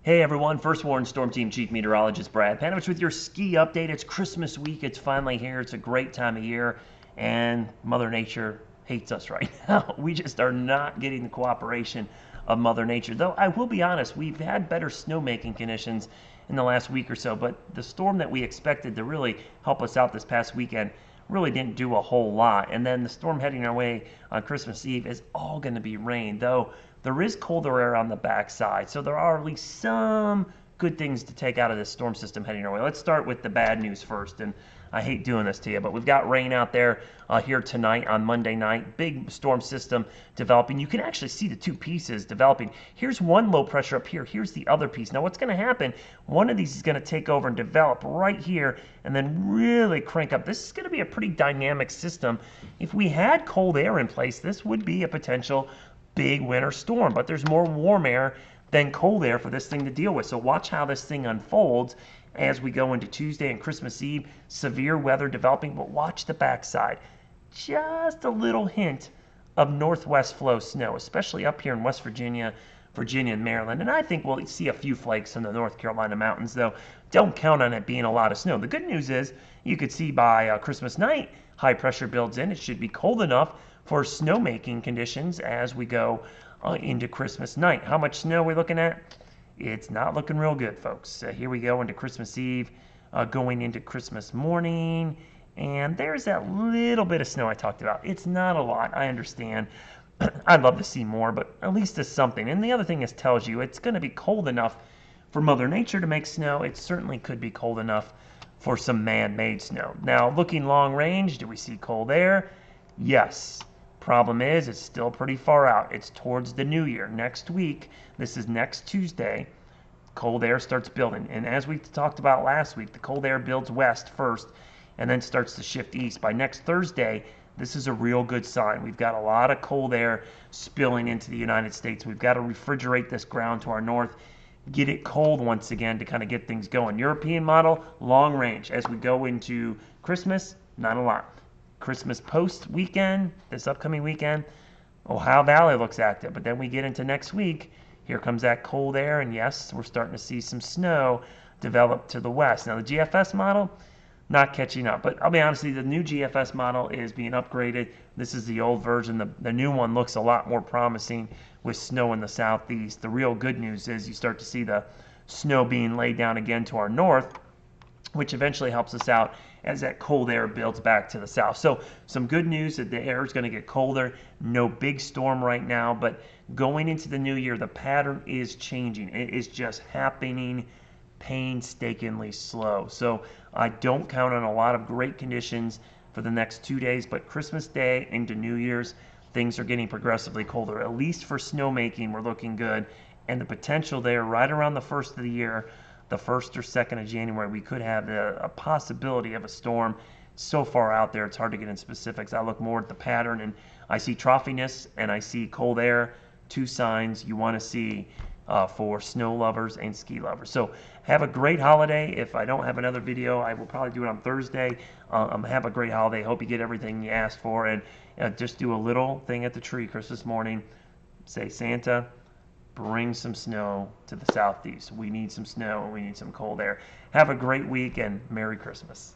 Hey everyone, First Warn Storm Team Chief Meteorologist Brad Panovich with your ski update. It's Christmas week, it's finally here, it's a great time of year, and Mother Nature hates us right now. We just are not getting the cooperation of Mother Nature. Though I will be honest, we've had better snowmaking conditions in the last week or so, but the storm that we expected to really help us out this past weekend really didn't do a whole lot. And then the storm heading our way on Christmas Eve is all going to be rain, though there is colder air on the backside. So there are at least some good things to take out of this storm system heading our way. Let's start with the bad news first. And I hate doing this to you, but we've got rain out there here tonight on Monday night. Big storm system developing. You can actually see the two pieces developing. Here's one low pressure up here. Here's the other piece. Now what's going to happen, one of these is going to take over and develop right here and then really crank up. This is going to be a pretty dynamic system. If we had cold air in place, this would be a potential big winter storm, but there's more warm air than cold air for this thing to deal with. So watch how this thing unfolds as we go into Tuesday and Christmas Eve. Severe weather developing, but watch the backside. Just a little hint of northwest flow snow, especially up here in West Virginia, and Maryland. And I think we'll see a few flakes in the North Carolina mountains, though don't count on it being a lot of snow. The good news is you could see by Christmas night, high pressure builds in. It should be cold enough for snowmaking conditions as we go into Christmas night. How much snow are we looking at? It's not looking real good, folks. Here we go into Christmas Eve, going into Christmas morning, and there's that little bit of snow I talked about. It's not a lot, I understand. I'd love to see more, but at least it's something. And the other thing is tells you it's going to be cold enough for Mother Nature to make snow. It certainly could be cold enough for some man-made snow. Now, looking long range, do we see cold air? Yes. Problem is, it's still pretty far out. It's towards the new year. Next week, this is next Tuesday, cold air starts building. And as we talked about last week, the cold air builds west first and then starts to shift east. By next Thursday, this is a real good sign. We've got a lot of cold air spilling into the United States. We've got to refrigerate this ground to our north, get it cold once again to kind of get things going. European model, long range. As we go into Christmas, not a lot. Christmas post weekend, this upcoming weekend, Ohio Valley looks active. But then we get into next week, here comes that cold air, and yes, we're starting to see some snow develop to the west. Now the GFS model, not catching up. But I'll be honest with you, the new GFS model is being upgraded. This is the old version. The new one looks a lot more promising with snow in the southeast. The real good news is you start to see the snow being laid down again to our north, which eventually helps us out as that cold air builds back to the south. So some good news that the air is going to get colder. No big storm right now, but going into the new year, the pattern is changing. It is just happening painstakingly slow. So I don't count on a lot of great conditions for the next 2 days, but Christmas Day into New Year's, things are getting progressively colder. At least for snowmaking, we're looking good. And the potential there right around the first of the year, the 1st or 2nd of January, we could have a possibility of a storm. So far out there, it's hard to get in specifics. I look more at the pattern, and I see troughiness and I see cold air, two signs you want to see for snow lovers and ski lovers. So have a great holiday. If I don't have another video, I will probably do it on Thursday. Have a great holiday. Hope you get everything you asked for, and just do a little thing at the tree Christmas morning. Say, Santa, bring some snow to the southeast. We need some snow and we need some cold air. Have a great week and Merry Christmas.